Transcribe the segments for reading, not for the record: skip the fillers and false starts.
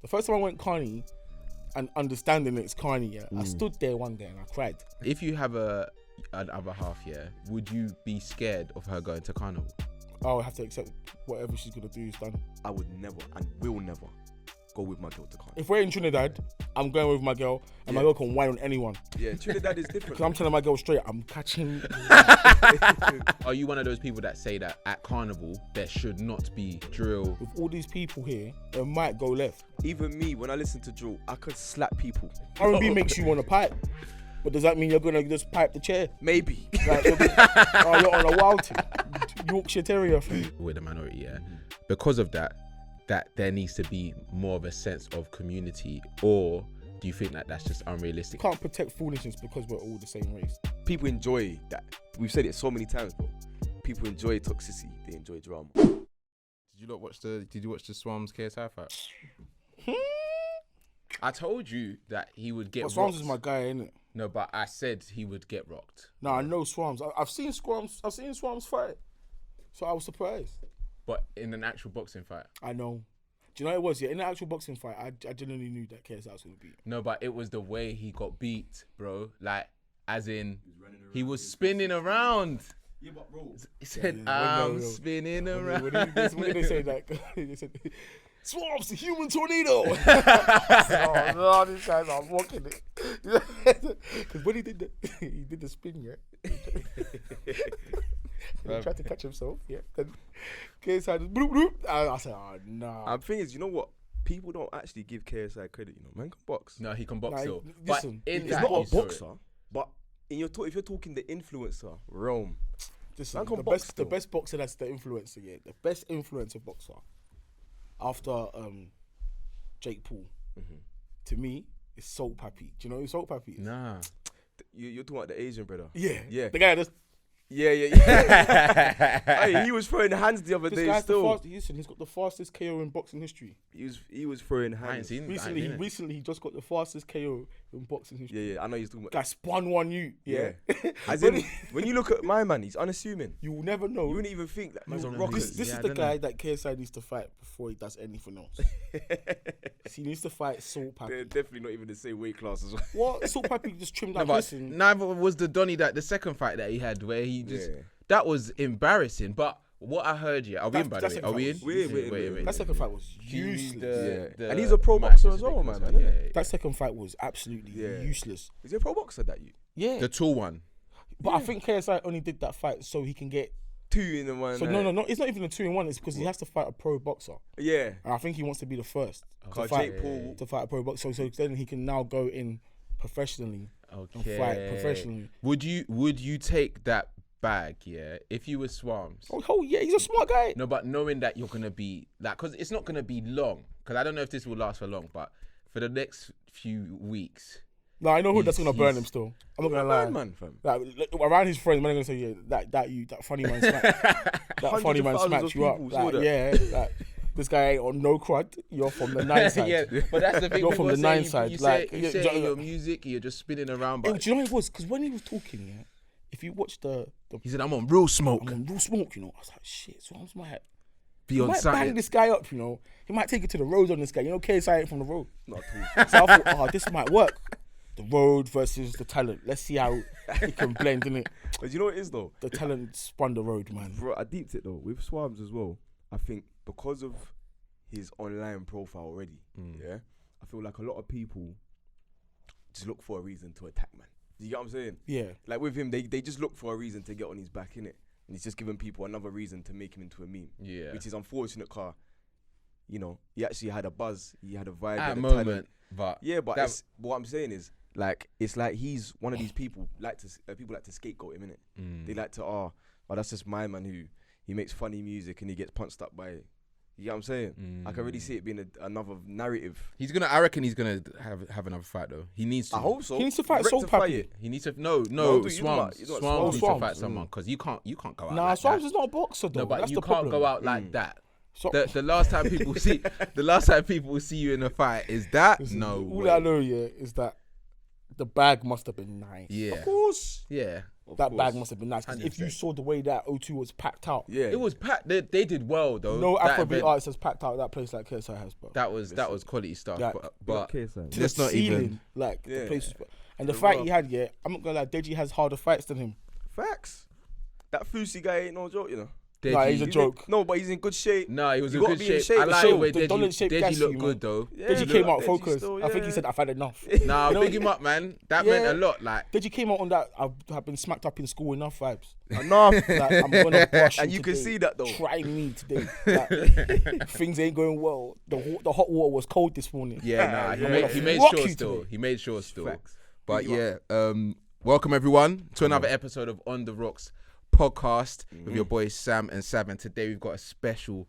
The first time I went Carney and understanding it's Carney, I stood there one day and I cried. If you have an other half, would you be scared of her going to Carnival? I would have to accept whatever she's gonna do is done. I would never and will never go with my girl to Carnival. If we're in Trinidad, I'm going with my girl, and my girl can whine on anyone. Yeah, Trinidad is different. Because I'm telling my girl straight, I'm catching. Are you one of those people that say that at Carnival there should not be drill? With all these people here, it might go left. Even me, when I listen to drill, I could slap people. R&B makes you want to pipe. But does that mean you're gonna just pipe the chair? Maybe. Like, you're on a wild thing. Yorkshire Terrier thing. We're the minority, Because of that there needs to be more of a sense of community, or do you think that that's just unrealistic? You can't protect foolishness because we're all the same race. People enjoy that. We've said it so many times, bro. People enjoy toxicity. They enjoy drama. Did you watch the Swams KSI fight? I told you that he would get rocked. Swams is my guy, innit? No, but I said he would get rocked. No, I know Swams. I've seen Swams fight. So I was surprised. But in an actual boxing fight? I know. Do you know what it was? Yeah, in the actual boxing fight, I genuinely knew that KSI was going to beat him. No, but it was the way he got beat, bro. Like, as in, he was spinning around. Yeah, but bro. He said, I'm spinning around. When they say that, they said, Swamps, the human tornado. No, these guys are walking it. Because when he did the spin, yeah. He tried to catch himself, yeah. Then KSI just bloop, bloop. I said, oh, nah. The thing is, you know what? People don't actually give KSI credit, you know. Man can box. No, he can box still. Listen, he's not a boxer, but if you're talking the influencer realm, listen, man can the best boxer that's the influencer, yeah. The best influencer boxer after Jake Paul, to me, is Salt Pappy. Do you know who Salt Pappy is? Nah. You're talking about the Asian brother. Yeah. The guy that's... Yeah. Hey, he was throwing hands the other day still. He's got the fastest KO in boxing history. He was throwing hands. I ain't seen Recently, he just got the fastest KO in boxing history. Yeah, I know he's talking about. Guy spun one you. Yeah. As in, when you look at my man, he's unassuming. You will never know. You wouldn't even think that man's on rockers. This is the guy that KSI needs to fight before he does anything else. He needs to fight Salt Pappy. They're definitely not even the same weight class as well. What? Salt Pappy just trimmed that person. Neither was the Donny that the second fight that he had where he just that was embarrassing. But what I heard, are we in by the way? Are we in? Wait. That second fight was useless. And he's a pro boxer as well, man. That second fight was absolutely useless. Is he a pro boxer that you? Yeah. The tall one. But I think KSI only did that fight so he can get 2 in the one. So no, it's not even a 2-in-1. It's because he has to fight a pro boxer. Yeah. And I think he wants to be the first to fight a pro boxer. So then he can now go in professionally and fight professionally. Would you take that bag, if you were Swams? Oh yeah, he's a smart guy. No, but knowing that you're gonna be like, because it's not gonna be long. Because I don't know if this will last for long, but for the next few weeks. No, I know who that's gonna burn him still. I'm not gonna lie. Man, fam. Like, around his friends, man, are gonna say, that funny man smacked you up. Like, this guy ain't on no crud. You're from the 9 side. Yeah, but that's the thing. You're from the 9 side. You say your music, you're just spinning around. But do you know what it was? Because when he was talking, if you watch the he said, I'm on real smoke. I was like, shit, so I might be on site. Bang this guy up, He might take it to the road on this guy. KSI ain't from the road. Not at all. So I thought, this might work. The road versus the talent. Let's see how it can blend, innit? But you know what it is, though? The talent spun the road, man. Bro, I deeped it, though. With Swabs as well, I think because of his online profile already, I feel like a lot of people just look for a reason to attack, man. Do you get what I'm saying? Yeah. Like with him, they just look for a reason to get on his back, innit? And he's just giving people another reason to make him into a meme. Yeah. Which is unfortunate, he actually had a buzz, he had a vibe. At a moment, talent. But... Yeah, but what I'm saying is, like, it's like he's one of these people, people like to scapegoat him, innit? They like to, that's just my man who, he makes funny music and he gets punched up by... You know what I'm saying? I can really see it being another narrative. I reckon he's gonna have another fight though. He needs to. I hope so. He needs to fight Soul Pappy. He needs to. No, Swams needs to fight someone because you can't go out. Nah, like Swams is not a boxer though. No, but that's you the can't problem. go out like that. The last time people see you in a fight is that. Listen, no. all way. I know is that the bag must have been nice. Yeah. Of course. Yeah. That bag must have been nice. 'Cause if you 100%. saw the way that O2 was packed out, Yeah. It was packed. They did well though. no that Afrobeat event. artist has packed out that place like KSI has, bro. That was quality stuff. Like, but To let's the not ceiling, even. like the Yeah. place was, and the fight he had, yeah, I'm not gonna lie, Deji has harder fights than him. Facts. That Fusi guy ain't no joke, you know. Nah, he's a Deji. joke. No, but he's in good shape. No, he was You in gotta good be in shape. shape. I The like show- the way the Donald Deji shape gas looked you, good though. Yeah, Deji he came look out like Deji focused. still, I think he yeah. said I've had enough. Nah, You know, big him up, man. That meant Yeah. a lot. Like, Deji came out on that. I've been smacked up in school enough vibes. Enough. Like, I'm gonna brush And you can today. see that though. Try me today. Like, things ain't going well. The hot water was cold this morning. yeah, nah, he made Rock sure you still. today. He made sure still. Facts. But yeah, welcome everyone to another episode of On the Rocks podcast with your boys Sam and Sav, and today we've got a special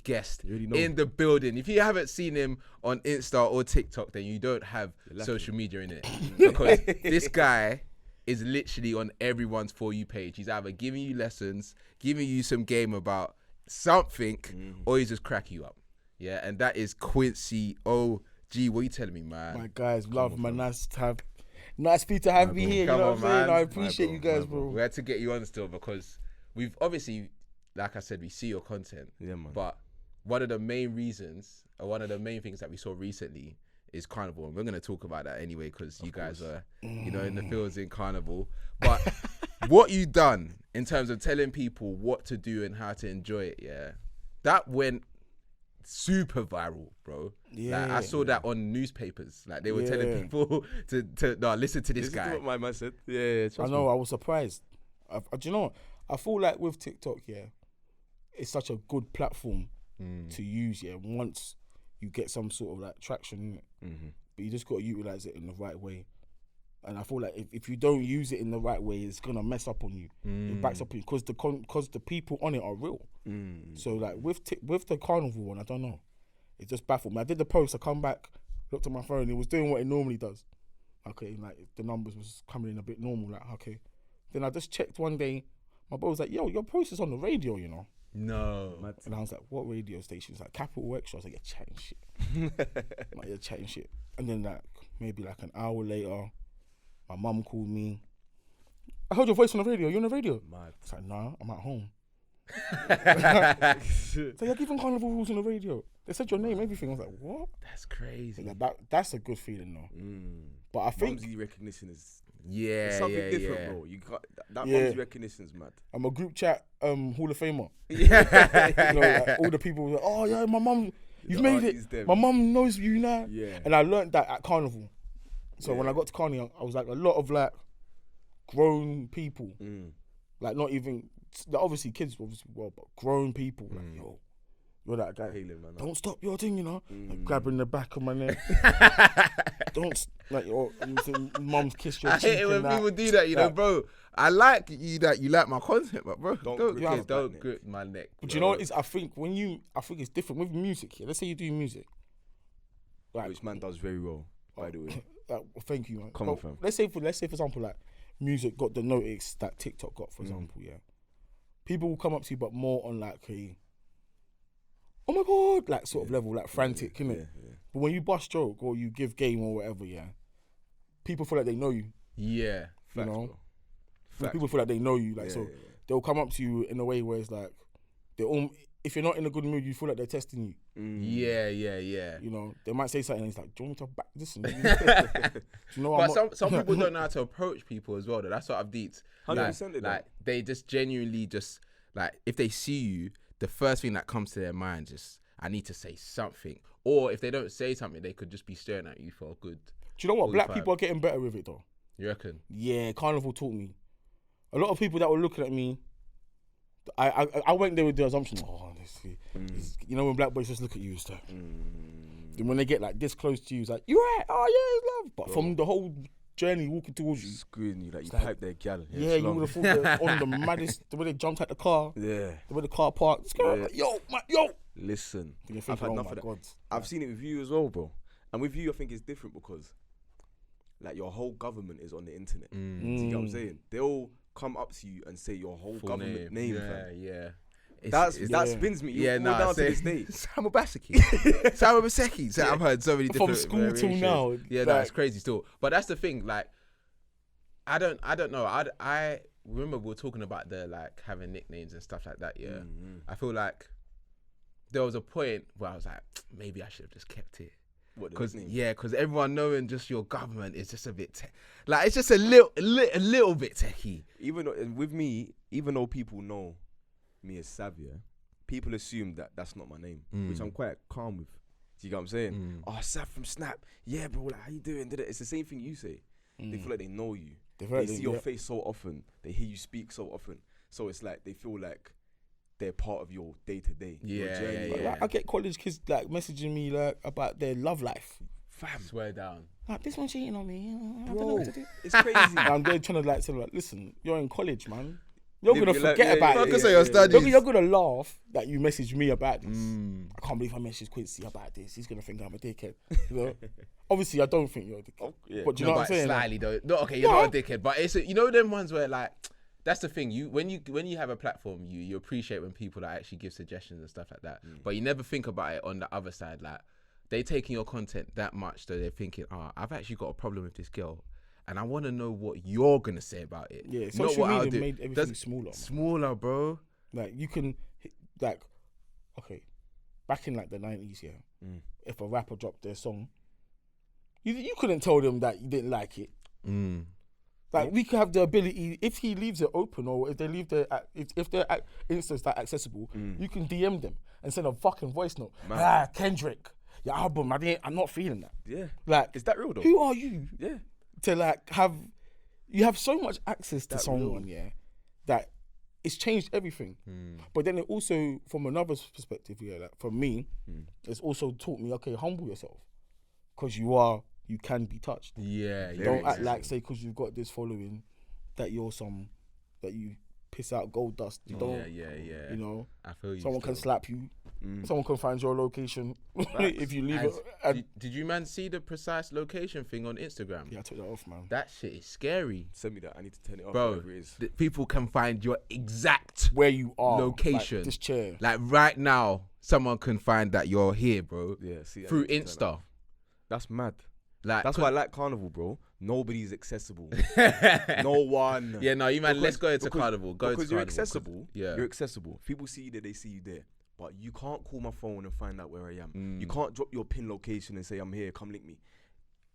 guest in the building. If you haven't seen him on Insta or TikTok, then you don't have social media in it, because this guy is literally on everyone's For You page. He's either giving you lessons, giving you some game about something, or he's just cracking you up. Yeah, and that is Quincy. Oh, gee, what are you telling me, man? My guys, love, man. Nice for you to have me here. You Come know on, what I'm saying? man. I appreciate you guys, bro. We had to get you on still because we've obviously, like I said, we see your content. Yeah, man. But one of the main reasons, or one of the main things that we saw recently is Carnival. And we're going to talk about that anyway, because you guys are, you know, in the fields in Carnival. But what you done in terms of telling people what to do and how to enjoy it, yeah, that went super viral, bro. Yeah. Like, I saw that on newspapers. Like, they were telling people to listen to this guy. Is what my man said. Yeah, I know. I was surprised. Do you know what? I feel like with TikTok, yeah, it's such a good platform to use. Yeah, once you get some sort of like traction in it, but you just got to utilize it in the right way. And I feel like if you don't use it in the right way, it's gonna mess up on you. It backs up on you because the people on it are real. So like with the Carnival one, I don't know. It just baffled me. I did the post. I come back, looked at my phone. It was doing what it normally does. Okay, like the numbers was coming in a bit normal. Like okay, then I just checked one day. My bro was like, "Yo, your post is on the radio, you know." No. And I was like, "What radio station?" He's like, "Capital Extra." I was like, "You're chatting shit." Like, you're chatting shit. And then like maybe like an hour later, my mum called me. I heard your voice on the radio. You on the radio? Mad. It's like, nah, I'm at home. So you're giving Carnival rules on the radio. They said your name, everything. I was like, what? That's crazy. Like, that's a good feeling though. But I think Mumsy recognition is Yeah, something different, bro. You got that Yeah. mumsy recognition is mad. I'm a group chat Hall of Famer. Yeah. You know, like, all the people were like, oh yeah, my mum, you've The made aunties it. them. My mum knows you now. Yeah. And I learned that at Carnival. So when I got to Carnival, I was like a lot of like grown people, like not even like, obviously kids, obviously well, but grown people. Like, yo, you're that guy. Hailing, man. Don't stop your thing, you know. Like, grabbing the back of my neck. Don't like your mum's kiss your I cheek. hate it when and that. people do that, you know, Like, bro. I like you that you like my content, but bro, Don't don't grip my don't neck. grip my neck. But you know what it is? I think it's different with music. Yeah, let's say you do music. Like, Which man does very well, by the way. thank you, man. Come on, fam. Let's say for example, like music got the notice that TikTok got, for example. Yeah, people will come up to you, but more on like a oh my god, like sort of level, like frantic, innit? Yeah. But when you bust joke or you give game or whatever, yeah, people feel like they know you. Yeah. You know, Facts, people feel like they know you. Like so, yeah. they'll come up to you in a way where it's like they all. If you're not in a good mood, you feel like they're testing you. Yeah. You know, they might say something and it's like, do you want me to back this? Do you know But I'm some people don't know how to approach people as well, though. That's what I've deeped. 100% they don't. Like they just genuinely just like if they see you, the first thing that comes to their mind just I need to say something. Or if they don't say something, they could just be staring at you for a good. Do you know what? Black 45. people are getting better with it though. You reckon? Yeah, Carnival taught me. A lot of people that were looking at me, I went there with the assumption, you know when black boys just look at you, it's like, then when they get like this close to you, it's like, you right? Oh yeah, it's love. But from the whole journey walking towards you, Screwing you like you like- pipe their gal. yeah, you would have thought they're on the maddest, the way they jumped out the car, Yeah. the way the car parked, like, yo. Listen, You're I've thinking, had oh enough my of that. God. I've seen it with you as well, bro. And with you, I think it's different because, like, your whole government is on the internet. Do you get what I'm saying? They'll come up to you and say your whole Full government name, fam. Yeah. That spins me. Yeah, All down to say- this day. Sam Obaseki. Sam Obaseki. So I've heard so many From different school till variations. now, Yeah, no, like- it's crazy still. But that's the thing. Like, I don't know. I remember we were talking about the like having nicknames and stuff like that. Yeah, I feel like there was a point where I was like, maybe I should have just kept it. Because everyone knowing just your government is just a bit like it's just a little bit techie. With me, even though people know me as Savia, people assume that that's not my name, which I'm quite calm with. Do you get what I'm saying? Oh, Sav from Snap. Yeah, bro. Like, how you doing? It's the same thing you say. They feel like they know you. They see your face so often. They hear you speak so often. So it's like they feel like they're part of your day to day. Your journey. Like, I get college kids like messaging me like about their love life. Fam, swear down. Like, this one cheating on me. I don't Bro, know what to do. it's crazy. I'm there trying to like say like, listen, you're in college, man. You're gonna Live your life, forget about it. Focus on your studies. You're gonna laugh that you messaged me about this. I can't believe I messaged Quincy about this. He's gonna think I'm a dickhead. You know? Obviously, I don't think you're a dickhead. But do you know what I'm saying? Slightly though. No, okay, you're not a dickhead, but it's them ones where like that's the thing. When you have a platform, you appreciate when people like actually give suggestions and stuff like that. But you never think about it on the other side. Like they taking your content that much, so they're thinking, I've actually got a problem with this girl. And I want to know what you're going to say about it. Yeah, not social what I'll media do. made everything smaller. Smaller, bro. Like, you can, like, okay, back in, like, the 90s, if a rapper dropped their song, you couldn't tell them that you didn't like it. Like, we could have the ability, if he leaves it open or if they leave their, if their Insta's that accessible, you can DM them and send a fucking voice note. Kendrick, your album, I'm not feeling that. Yeah. Like, is that real though? Who are you? Yeah. To like you have so much access to someone, that it's changed everything. But then it also, from another perspective, like for me, it's also taught me, okay, humble yourself, because you can be touched. Yeah, Don't act like, say, because you've got this following, that you piss out gold dust. You don't. Yeah. You know, I feel you. someone can slap you. Someone can find your location if you leave it. Did you man see the precise location thing on Instagram? Yeah, I took that off, man. That shit is scary. Send me that. I need to turn it off. Bro, whatever it is. people can find your exact where you are, location. Like this chair. Like right now, someone can find that you're here, bro. Yeah, see, through Insta. That's mad. Like that's why I like Carnival, bro. Nobody's accessible. No one. Yeah, no, you man. Let's go into Carnival. Because you're accessible. Yeah, you're accessible. People see you there, they see you there. But you can't call my phone and find out where I am. You can't drop your pin location and say, I'm here, come link me.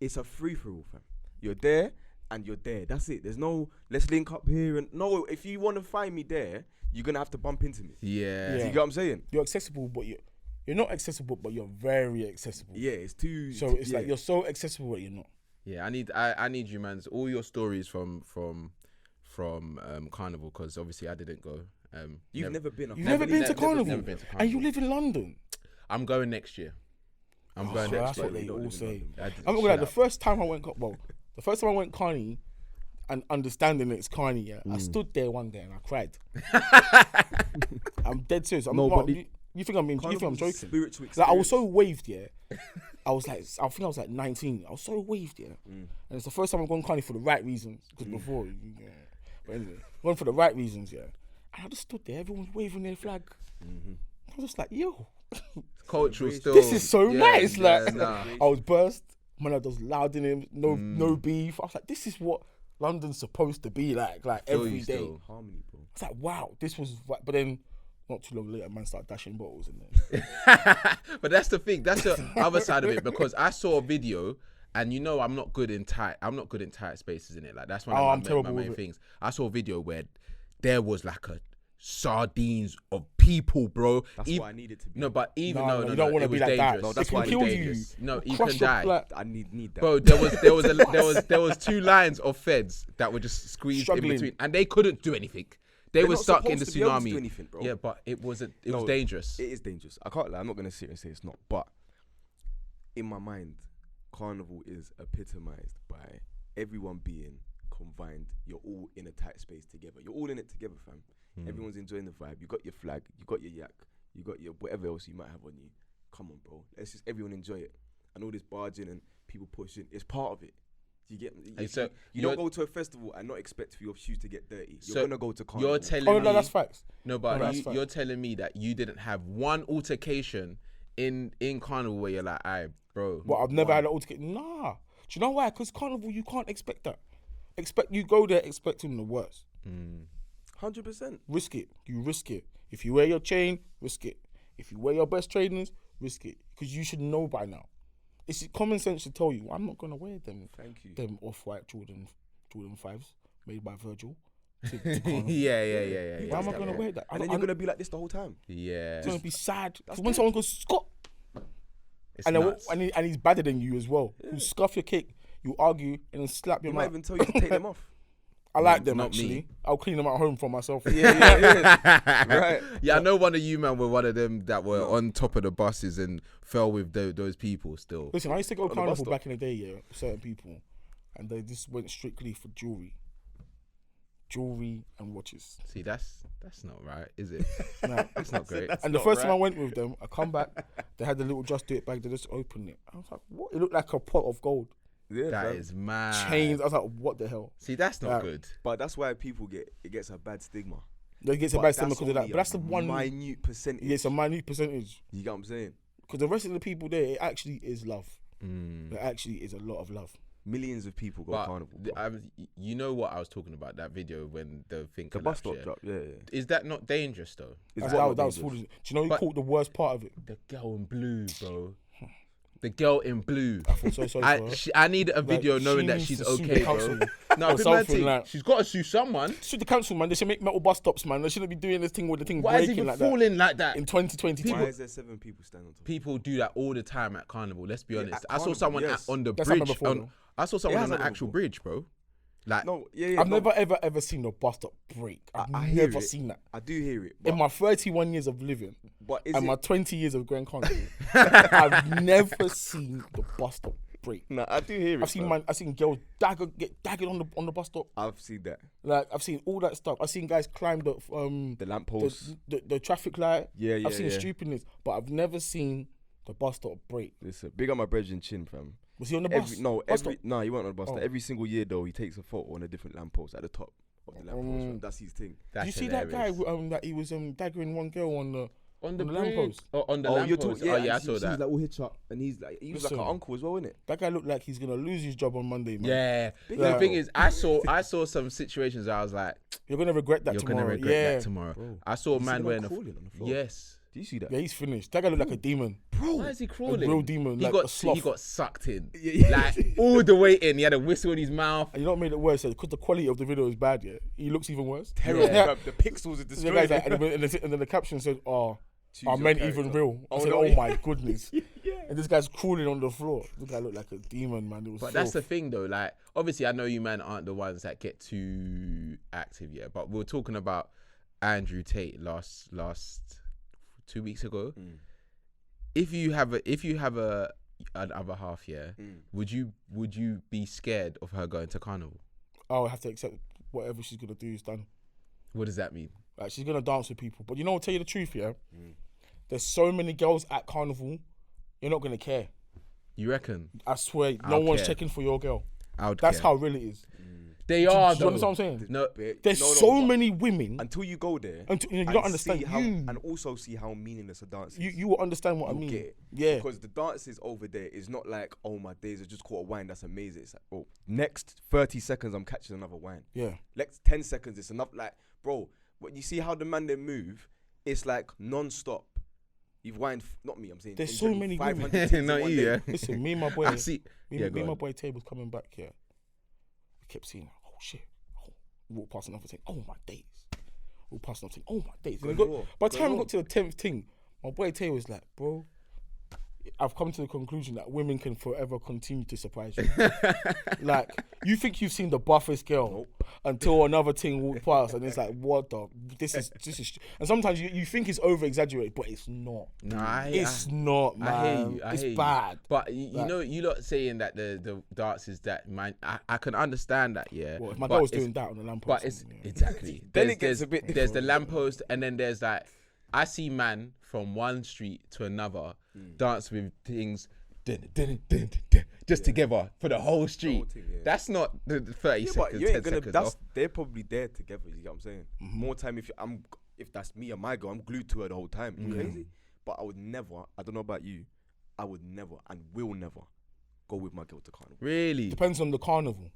It's a free-for-all, fam. You're there and you're there. That's it. There's no, let's link up here. And no, if you want to find me there, you're going to have to bump into me. Yeah. Do you get what I'm saying? You're accessible, but you're not accessible, but you're very accessible. Yeah, it's too... So it's like you're so accessible, but you're not. Yeah, I need you, man. All your stories from Carnival, because obviously I didn't go. You've never been. You've never been to Carnival, never been to Carnival, and you live in London. I'm going next year. I'm going next That's year. what they all say. I'm not gonna lie, the first time I went Carney, and understanding it's Carney, I stood there one day and I cried. I'm dead serious. You think I'm joking? Spiritual experience. Like, I was so waved, I was like, I think I was like 19. I was so waved, and it's the first time I'm going Carney for the right reasons. Because before, but anyway, going for the right reasons, And I just stood there, everyone was waving their flag. I was just like, yo, cultural still. this is so nice. Yeah, Like, nah. I was burst. Man, I was loud in him. No beef. I was like, this is what London's supposed to be like every day. Still. Harmony, bro. It's like, wow, this was. But then, not too long later, man started dashing bottles in there. But that's the thing. That's the other side of it, because I saw a video, and I'm not good in tight spaces in it. Like that's one of my main things. I saw a video where there was like a sardines of people, bro. That's what I needed to be. No, but even no, you don't want to be like that. No, that's it why can I kill need you. dangerous. No, you Crush can die. I need that. Bro, there was 2 lines of feds that were just squeezed Struggling. in between, and they couldn't do anything. They were not stuck in the supposed to be able to tsunami. do anything, bro. Yeah, but it was dangerous. It is dangerous. I can't lie. I'm not gonna sit and say it's not. But in my mind, Carnival is epitomized by everyone being combined. You're all in a tight space together. You're all in it together, fam. Everyone's enjoying the vibe. You got your flag. You got your yak. You got your whatever else you might have on you. Come on, bro. Let's just everyone enjoy it. And all this barging and people pushing, it's part of it. You get So you don't go to a festival and not expect for your shoes to get dirty. You're So gonna go to Carnival. You're telling Oh me no, that's facts. no, but No, that's fine. you're telling me that you didn't have one altercation in Carnival where you're like, "Aye, bro." But I've never had an altercation. Nah. Do you know why? Because Carnival, you can't expect that. You go there expecting the worst. 100%. Risk it. You risk it. If you wear your chain, risk it. If you wear your best trainers, risk it. Because you should know by now. It's common sense to tell you, I'm not gonna wear them. Thank you. Them off-white Jordan 5s made by Virgil. To Carnival. Yeah. Why am I gonna wear that? And then you're gonna be like this the whole time. Yeah. It's gonna be sad. When someone goes, Scott, It's and, then, nuts. and he's better than you as well. You scuff your cake, you argue, and then slap your He might mouth. even tell you to take them off. I like them not actually. me. I'll clean them at home for myself. Right. Yeah, I know one of you, man, were one of them that were on top of the buses and fell with those people still. Listen, I used to go On the bus Carnival stop. back in the day, yeah, with certain people, and they just went strictly for jewelry and watches. See, that's not right, is it? Nah. It's not great. And the first time I went with them, I come back, they had the little Just Do It bag, they just opened it. I was like, what? It looked like a pot of gold. Yeah, That fam. is mad. Chains. I was like, what the hell? See, that's not Yeah. good. But that's why it gets a bad stigma. They get a But bad stigma that's because of that. only But that's the a one. minute percentage. Yeah, it's a minute percentage. You get what I'm saying? Because the rest of the people there, it actually is love. Mm. It actually is a lot of love. Millions of people go But Carnival. bro. you know what I was talking about, that video when the thing The bus collapsed, stop yeah? drop. Yeah. Is that not dangerous though? It's That what was dangerous. foolish. Do you know who But- caught the worst part of it? The girl in blue, bro. The girl in blue. I feel so sorry for her. I need a video Like, knowing she that needs she's to sue okay, the bro. council No, or but man, something like- she's got to sue someone. Should the council, man, they should make metal bus stops, man. They shouldn't be doing this thing with the thing Why is it breaking even like that falling like that? in 2022. Why is there 7 people standing on top? People do that all the time at Carnival. Let's be honest. at I saw Carnival, someone yes. on the That's bridge. happened before, though. I saw someone It on has the happened actual before. bridge, bro. Like, No, yeah. I've no, never ever seen a bus stop break. I've I hear never it. seen that. I do hear it. In But, my 31 years of living but is and it? my 20 years of Grand Carnival, I've never seen the bus stop break. No, I do hear it. I've seen girls get daggered on the bus stop. I've seen that. Like I've seen all that stuff. I've seen guys climb The lamppost. the traffic light. Yeah. I've seen stupidness, but I've never seen the bus stop break. Listen, big up my brethren Chin, fam. Was he on the bus? He went Bus on the bus. Oh. Every single year though, he takes a photo on a different lamppost at the top of the lamppost. fam. That's his thing. Did you that's see that guy hilarious. that he was daggering one girl on the on the lamppost? lamppost? Oh, on the You're lamppost. talking. Oh, yeah, I and saw she's that. like all hitch up, and he was like Listen. an uncle as well, isn't it? That guy looked like he's gonna lose his job on Monday, man. Yeah. Big The up. thing is, I saw some situations where I was like, You're gonna regret that you're tomorrow. gonna regret yeah. that tomorrow. Bro. I saw a You see man the wearing crawling on the floor? Yes. Do you see that? Yeah, he's finished. That guy looked like a demon. Why is he crawling? real demon, He like a got sloth. he got sucked in, Yeah. like all the way in. He had a whistle in his mouth. And you know what made it worse? Because the quality of the video is bad, yeah? He looks even worse. Terrible. Yeah. fam. The pixels are The destroyed. guy's like, and then the caption said, "Oh, Choose are your men character. even real?" I Oh, said, no, "Oh yeah. my goodness!" And this guy's crawling on the floor. This guy looked like a demon, man. It was. But that's the filth. thing, though. Like, obviously, I know you men aren't the ones that get too active yet. But we were talking about Andrew Tate last 2 weeks ago. If you have an other half, yeah, would you be scared of her going to Carnival? I'll have to accept whatever she's gonna do is done. What does that mean? Like she's gonna dance with people. But you know, I'll tell you the truth, yeah. There's so many girls at Carnival, you're not gonna care. You reckon? I swear, no I'll one's care. checking for your girl. I would That's care. how real it is. They Do are. you though. understand what I'm saying? No, There's No, so but many women. until you go there, And you and don't understand. see how, You and also see how meaningless a dance is. you will understand what I You'll mean. get it. Yeah. Because the dances over there is not like, oh my days, I just caught a wine, that's amazing. It's like, bro, next 30 seconds, I'm catching another wine. Yeah. Next 10 seconds, it's enough. Like, bro, when you see how the man they move, it's like non-stop. You've wined, not me, I'm saying. There's in so general, many 500 women. things in Not one you, day. yeah. Listen, me and my boy, I see. me Yeah, and go my on. boy Table's coming back here. We kept seeing, oh shit, oh, we walked past another thing. Oh my days. We walked past another thing. Oh my days. And we Go by the go time we on. got to the 10th thing, my boy Tay was like, bro, I've come to the conclusion that women can forever continue to surprise you. Like, you think you've seen the buffest girl until another thing walked past, and it's like, what the? This is. And sometimes you think it's over exaggerated, but it's not. No, It's not, man. I hear you. I it's hear you. bad. But you Like- know, you lot saying that the dances that man, I can understand that, yeah. Well, if my but girl was it's- doing that on the lamppost, But it's yeah. exactly. Then There's- it gets there's- a bit There's the different. lamppost, and then there's like, I see man from one street to another dance with things. just together for the whole street. thing, yeah. That's not the 30 Yeah, seconds, but you 10 ain't gonna. seconds That's off. they're probably there together. You get what I'm saying? More time if that's me and my girl, I'm glued to her the whole time. You crazy? But I would never. I don't know about you. I would never and will never go with my girl to Carnival. Really? Depends on the carnival.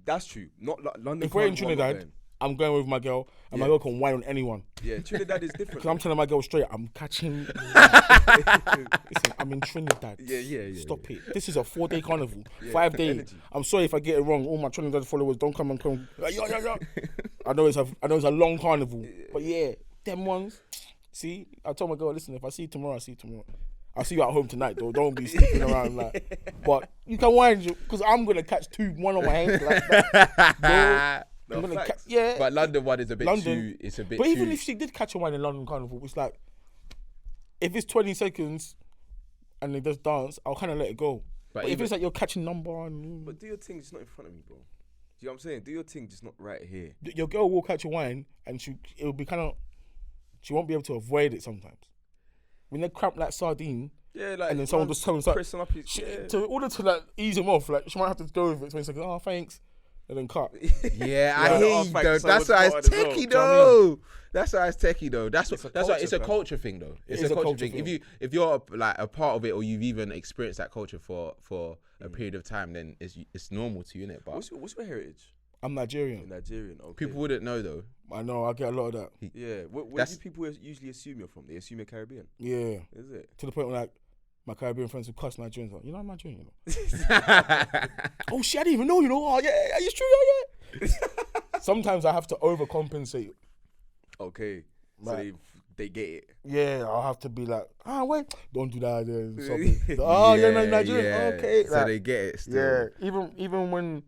That's true. Not London. If we're in Carnival, I'm not Trinidad, going. I'm going with my girl, and my girl can whine on anyone. Yeah, Trinidad is different. Because I'm telling my girl straight, I'm catching. Listen, I'm in Trinidad. Yeah. Stop it. This is a 4-day carnival, 5 days. energy. I'm sorry if I get it wrong. All my Trinidad followers don't come and come. Like, yo. I know it's a long carnival, but yeah, them ones. See, I told my girl, listen, if I see you tomorrow, I'll see you tomorrow. I'll see you at home tonight, though. Don't be sticking around like. But you can whine because I'm gonna catch one on my hands like that. No, I'm gonna yeah. But London one is a bit too. It's a bit. But even too, if she did catch a wine in London Carnival, it's like if it's 20 seconds and they just dance, I'll kind of let it go. But if it's like you're catching number and But do your thing just not in front of me, bro. Do you know what I'm saying? Do your thing just not right here. your girl will catch a wine and it'll be kind of, she won't be able to avoid it sometimes. When they cramp like sardine, Yeah, like and then someone just tells like pressing up his to order to like ease him off, like she might have to go with it 20 seconds. Oh, thanks. And then cut. Yeah, I hear you though. That's why it's techie though. That's why it's techie though. That's why it's a culture thing though. It's a culture thing. If you're like a part of it or you've even experienced that culture for a period of time, then it's normal to you, innit? But what's your heritage? I'm Nigerian. Nigerian. Okay. people wouldn't know though. I know. I get a lot of that. Yeah. Where do people usually assume you're from? They assume you're Caribbean. Yeah. Is it? To the point where like my Caribbean friends who cuss Nigerians, like, you know I'm Nigerian, you know. Oh shit, I didn't even know, you know. Oh yeah, it's true, yeah. Sometimes I have to overcompensate. Okay. So Right. they get it. Yeah, I'll have to be like, wait, don't do that. Oh, yeah, no, Nigerian. yeah. Okay. So like, they get it still. yeah, even when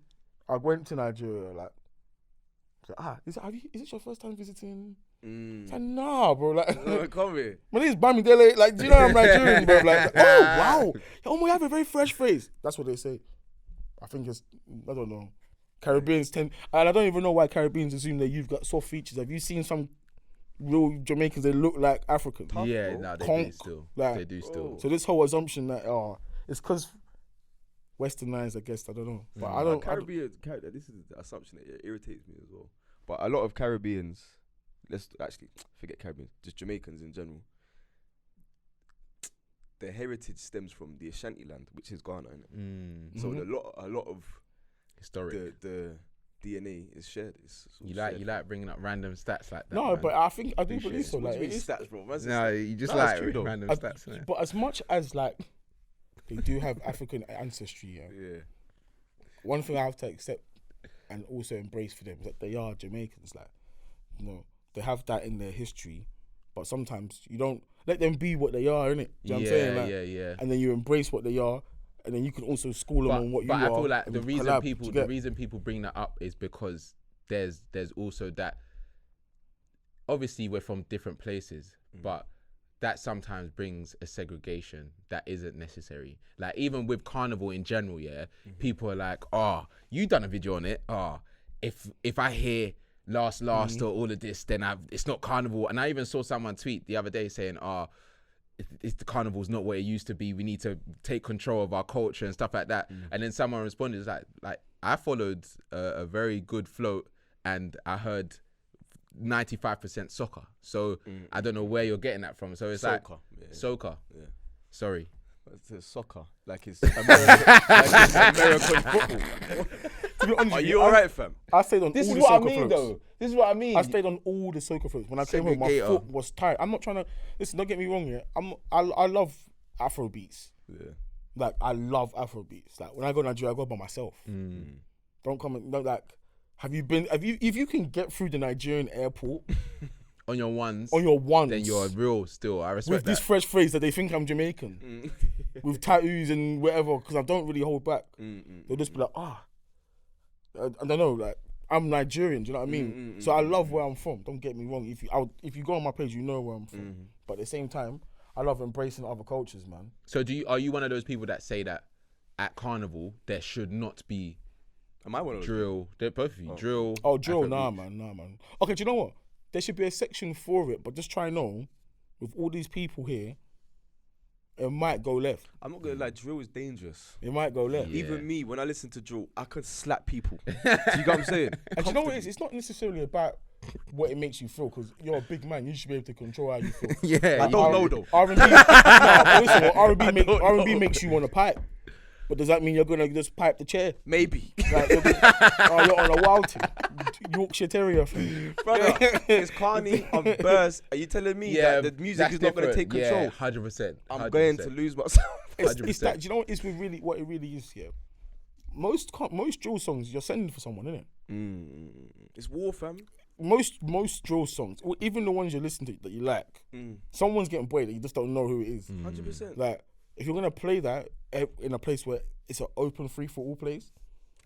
I went to Nigeria, like, is it your first time visiting? It's like, nah, bro. Like, No, come here. when it's Bamidele, like, do you know I'm Nigerian, bro? Like, oh wow, you have a very fresh face. That's what they say. I think I don't know. Caribbeans tend, and I don't even know why Caribbeans assume that you've got soft features. Have you seen some real Jamaicans? They look like African. Yeah, no, they Conk, do still. like, They do still. So this whole assumption that it's because Westernized, I guess, I don't know. But I don't. Caribbean. This is the assumption that irritates me as well. But a lot of Caribbeans, let's actually forget Caribbeans, just Jamaicans in general. Their heritage stems from the Ashanti land, which is Ghana, innit? So a lot of Historic. the DNA is shared. It's You like bringing up random stats like that. No, man. but I think I do Appreciate believe so. What Like, do you it mean is, stats, bro? No, you just No, it's like true though. random stats. innit? but as much as like they do have African ancestry, Yeah. one thing I have to accept and also embrace for them is that they are Jamaicans. Like, you know, they have that in their history, but sometimes you don't let them be what they are, innit? Do you know what I'm saying? Like, yeah. and then you embrace what they are, and then you can also school them on what you are. But I feel like and the collab, reason people bring that up is because there's also that. Obviously, we're from different places, but that sometimes brings a segregation that isn't necessary. Like even with Carnival in general, people are like, "Oh, you done a video on it? Oh, if I hear last or all of this, then it's not Carnival." And I even saw someone tweet the other day saying, "Oh, the Carnival's not what it used to be. We need to take control of our culture and stuff like that." And then someone responded like I followed a very good float, and I heard 95% soccer. So I don't know where you're getting that from. So it's Soca. Soca. Yeah. Sorry. It's soccer, like it's American football. To be honest Are with you alright, fam? I stayed on This all is the what I soccer mean, floats. though. This is what I mean. I stayed on all the soccer floats. When I came home, my Segregator. foot was tired. I'm not trying to listen. Don't get me wrong. I love Afro beats. Yeah. Like I love Afro beats. Like when I go to Nigeria, I go by myself. Don't come and like. If you can get through the Nigerian airport on your ones, then you're real still. I respect with this fresh phrase that they think I'm Jamaican with tattoos and whatever, because I don't really hold back. They'll just be like, I don't know, like I'm Nigerian. Do you know what I mean? So I love where I'm from. Don't get me wrong. If you go on my page, you know where I'm from. But at the same time, I love embracing other cultures, man. So are you one of those people that say that at Carnival there should not be Am I one of those? drill? They're both of you. Drill. Oh, drill, Afrobeat. nah, man. Okay, do you know what? There should be a section for it, but just try and know, with all these people here, it might go left. I'm not gonna lie, drill is dangerous. It might go left. Yeah. Even me, when I listen to drill, I could slap people. Do you get what I'm saying? And you know what it is? It's not necessarily about what it makes you feel, because you're a big man. You should be able to control how you feel. Yeah, I don't know though. R&B makes you want to pipe. But does that mean you're gonna just pipe the chair? Maybe. Like, you're on a wild thing. Yorkshire Terrier thing. Brother, it's Carney on Burst. Are you telling me that the music is not going to take control? Yeah, 100%. I'm going to lose myself. It's that. Do you know what? It's really what it really is. Yeah. Most drill songs you're sending for someone, isn't it? It's war, fam. Most drill songs, or even the ones you listen to that you like, someone's getting played that you just don't know who it is. 100%. Like, if you're gonna play that in a place where it's an open free for all place,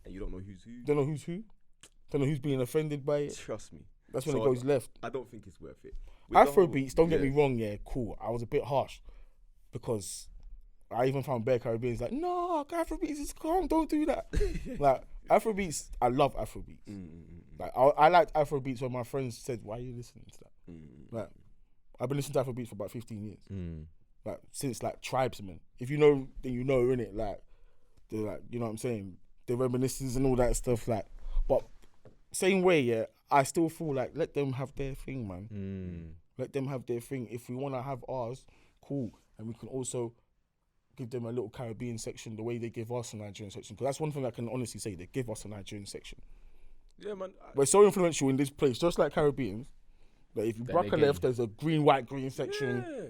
And you don't know who's who. don't know who's who, don't know who's being offended by it. Trust me. That's when it goes left. I don't think it's worth it. Afrobeats, don't get me wrong, yeah, cool. I was a bit harsh because I even found Bear Caribbean's like, no, Afrobeats is calm, don't do that. Like, Afrobeats, I love Afrobeats. Like, I liked Afrobeats when my friends said, why are you listening to that? Like, I've been listening to Afrobeats for about 15 years. Like, since like Tribesmen. If you know, then you know, innit? Like, they're like, you know what I'm saying? The reminiscences and all that stuff, like, but same way, yeah, I still feel like let them have their thing, man. Let them have their thing. If we want to have ours, cool. And we can also give them a little Caribbean section the way they give us a Nigerian section. Because that's one thing I can honestly say, they give us a Nigerian section. Yeah, man. We're so influential in this place, just like Caribbeans, that if you brack a left, there's a green, white, green section. Yeah.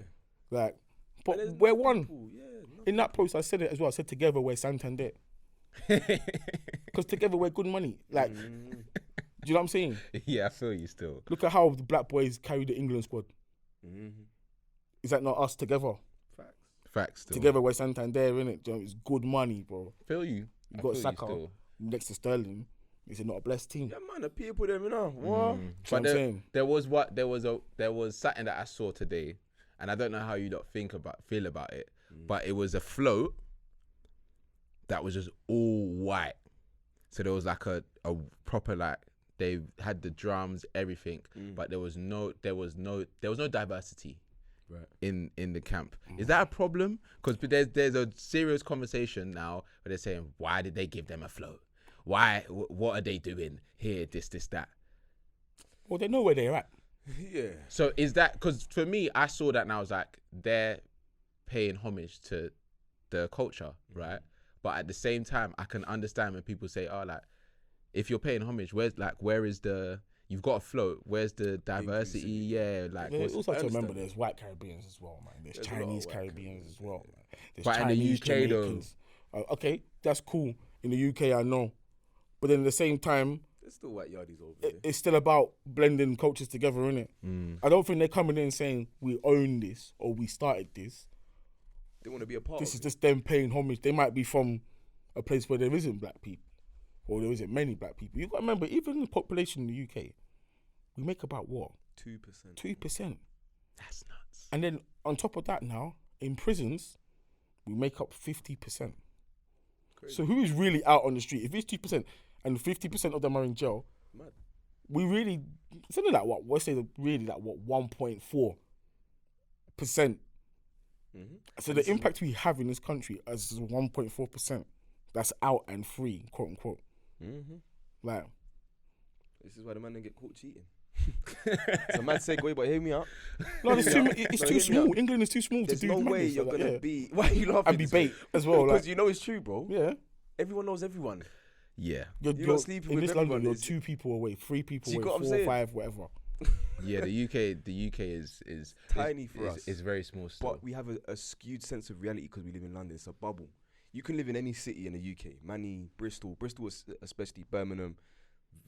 Like, but we're one. Yeah, in that post, I said it as well. I said together we're Santander. Because together we're good money. Like, do you know what I'm saying? Yeah, I feel you still. Look at how the black boys carry the England squad. Is that not us together? Facts still. Together we're Santander, innit? Do you know, it's good money, bro. Feel you. You got Saka next to Sterling. Is it not a blessed team? Yeah, man, the people them, you know. What? But there was something that I saw today, and I don't know how you lot feel about it, but it was a float that was just all white. So there was like a proper, like, they had the drums, everything, but there was no diversity in the camp. Is that a problem? Because there's a serious conversation now where they're saying, why did they give them a float? Why? What are they doing here? This, that. Well, they know where they're at. Yeah. So is that, because for me, I saw that and I was like, they're paying homage to the culture, right? But at the same time, I can understand when people say, oh, like, if you're paying homage, where is the, you've got a float, where's the diversity? Yeah, like. Yeah, also to remember there's white Caribbeans as well, man. There's Chinese Caribbeans as well, man. There's but Chinese, in the UK Jamaicans. Okay, that's cool. In the UK, I know. But then at the same time, there's still white yardies over there. It's still about blending cultures together, innit? I don't think they're coming in saying we own this or we started this. They want to be a part This of is it. just them paying homage. They might be from a place where there isn't black people or there isn't many black people. You've got to remember, even the population in the UK, we make about what? 2%. 2%. That's nuts. And then on top of that now, in prisons, we make up 50%. Crazy. So who is really out on the street? If it's 2% and 50% of them are in jail, Mad. we really, it's only like what? Let's say really like what, 1.4%. So the impact we have in this country as 1.4%, that's out and free, quote unquote. Like, this is why the man didn't get caught cheating. It's a mad segue, but hear me out. no, it's too small. England is too small There's to do no this way madness. you're So, like, gonna yeah. be. Why are you laughing? And be bait as well. Because Like, you know it's true, bro. yeah. Everyone knows everyone. Yeah. You're not sleeping in with this London, everyone, you're is it? 2 people away, 3 people See, away, got what I'm 4, saying? 5, whatever. Yeah, the UK is Tiny for us. It's very small still. But we have a skewed sense of reality because we live in London. It's a bubble. You can live in any city in the UK. Manny, Bristol especially, Birmingham,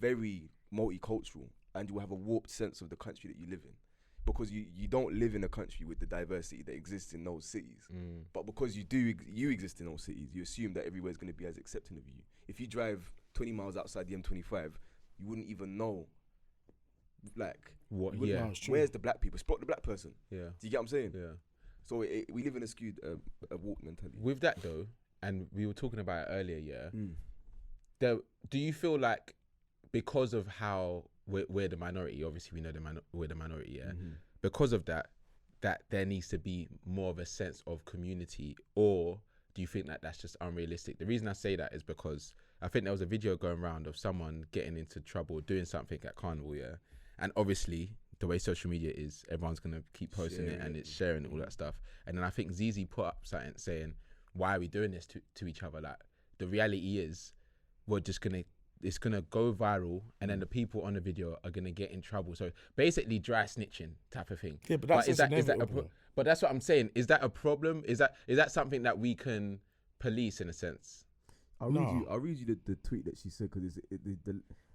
very multicultural, and you will have a warped sense of the country that you live in. Because you don't live in a country with the diversity that exists in those cities. But because you exist in those cities, you assume that everywhere's going to be as accepting of you. If you drive 20 miles outside the M25, you wouldn't even know, like, What? You wouldn't Yeah. know, it's true. where's the black people? Spot the black person. Yeah. Do you get what I'm saying? Yeah. So we live in a skewed a warped mentality. With that though, and we were talking about it earlier, yeah. Do you feel like because of how we're the minority, obviously we know we're the minority, yeah. Because of that, that there needs to be more of a sense of community, or do you think that that's just unrealistic? The reason I say that is because I think there was a video going around of someone getting into trouble doing something at Carnival, yeah, and obviously the way social media is, everyone's gonna keep posting it and it's sharing all that stuff. And then I think ZZ put up something saying, "Why are we doing this to each other?" Like, the reality is, it's gonna go viral, and then the people on the video are gonna get in trouble. So basically, dry snitching type of thing. Yeah, but that's but that's what I'm saying. Is that a problem? Is that something that we can police in a sense? I'll read you the tweet that she said, because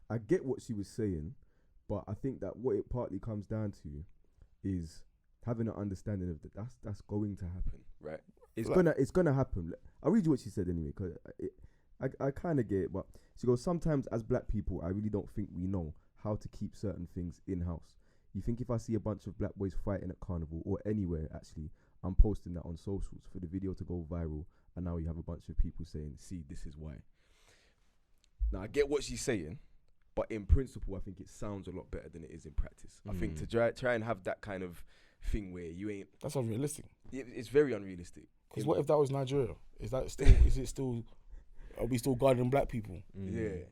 I get what she was saying, but I think that what it partly comes down to is having an understanding of that's going to happen, right? It's gonna happen. I'll read you what she said anyway, because I kind of get it. But she goes, sometimes as black people, I really don't think we know how to keep certain things in house. You think if I see a bunch of black boys fighting at Carnival or anywhere, actually, I'm posting that on socials for the video to go viral, and now you have a bunch of people saying, "See, this is why." Now I get what she's saying, but in principle, I think it sounds a lot better than it is in practice. I think to try and have that kind of thing where you ain't... That's unrealistic. It's very unrealistic. Because what if that was Nigeria? Is it still... Are we still guarding black people? Yeah.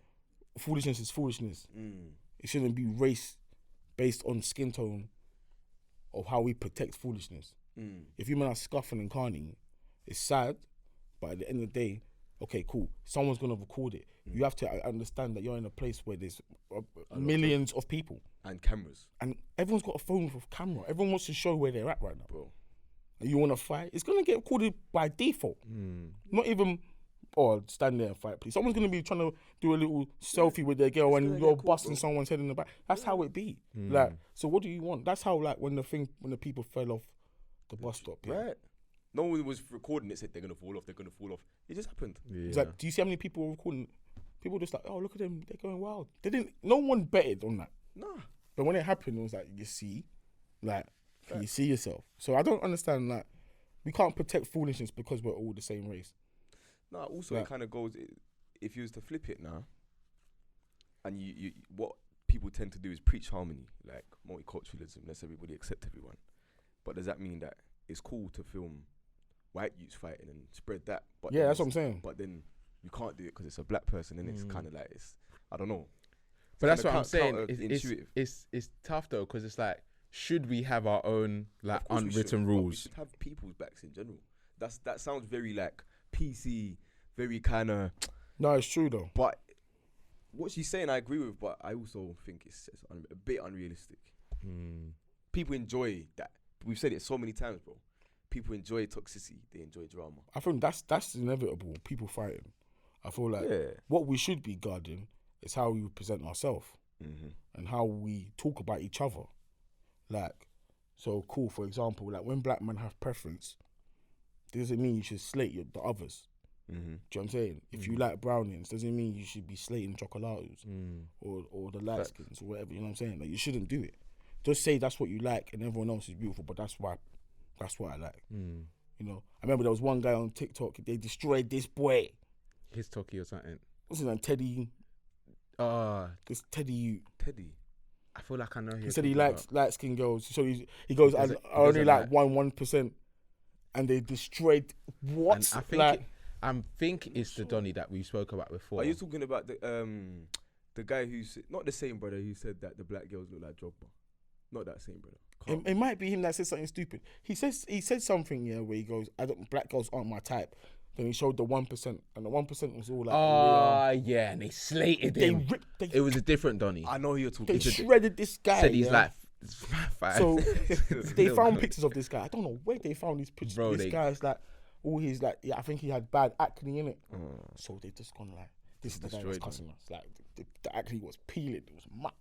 Foolishness is foolishness. It shouldn't be race based on skin tone of how we protect foolishness. If you men are scuffing and carning, it's sad, but at the end of the day, okay, cool, someone's going to record it. You have to understand that you're in a place where there's millions of people. And cameras. And everyone's got a phone with a camera. Everyone wants to show where they're at right now. Bro. And you want to fight, it's going to get recorded by default. Not even... or stand there and fight, please. Someone's going to be trying to do a little selfie with their girl and you're busting someone's head in the back. That's how it be. Like, so what do you want? That's how, like, when the people fell off the bus stop. Yeah. Right. No one was recording it, said they're going to fall off. It just happened. Yeah. It's like, do you see how many people were recording? People just like, oh, look at them, they're going wild. No one betted on that. Nah. But when it happened, it was like, you see, like, you see yourself. So I don't understand, like, we can't protect foolishness because we're all the same race. No, also it kind of goes, if you was to flip it now, and you what people tend to do is preach harmony, like multiculturalism, let's everybody accept everyone. But does that mean that it's cool to film white youths fighting and spread that? But yeah, that's what I'm saying. But then you can't do it because it's a black person, and it's kind of like, I don't know. But that's what I'm saying. It's tough though, because it's like, should we have our own like unwritten rules? We should have people's backs in general. That sounds very like PC, very kind of... No, it's true though. But what she's saying, I agree with, but I also think it's a bit unrealistic. People enjoy that. We've said it so many times, bro. People enjoy toxicity. They enjoy drama. I think that's inevitable. People fighting. I feel like what we should be guarding is how we present ourselves and how we talk about each other. Like, so cool, for example, like when black men have preference, doesn't mean you should slate the others. Do you know what I'm saying? If you like brownings, doesn't mean you should be slating chocolatos or the light skins or whatever. You know what I'm saying? Like, you shouldn't do it. Just say that's what you like and everyone else is beautiful, but that's what I like. You know, I remember there was one guy on TikTok. They destroyed this boy. His Toki or something. What's his name? Teddy. This Teddy. Teddy. I feel like I know him. He said he likes light skinned girls. So he goes, I only like 1%. And they destroyed what? And I think it's the Donny that we spoke about before. Are you talking about the guy who's not the same brother who said that the black girls look like Drogba? Not that same brother. It might be him that said something stupid. He said something where he goes, black girls aren't my type. Then he showed the 1%, and the 1% was all like, yeah, and they slated him. It was a different Donny. I know who you're talking. They shredded this guy. Said he's like 5. So they found pictures of this guy. I don't know where they found these pictures. Bro, this guy's like, I think he had bad acne in it. So they just gone like, this is the guy that's cussing us. Like the acne was peeling. It was mad.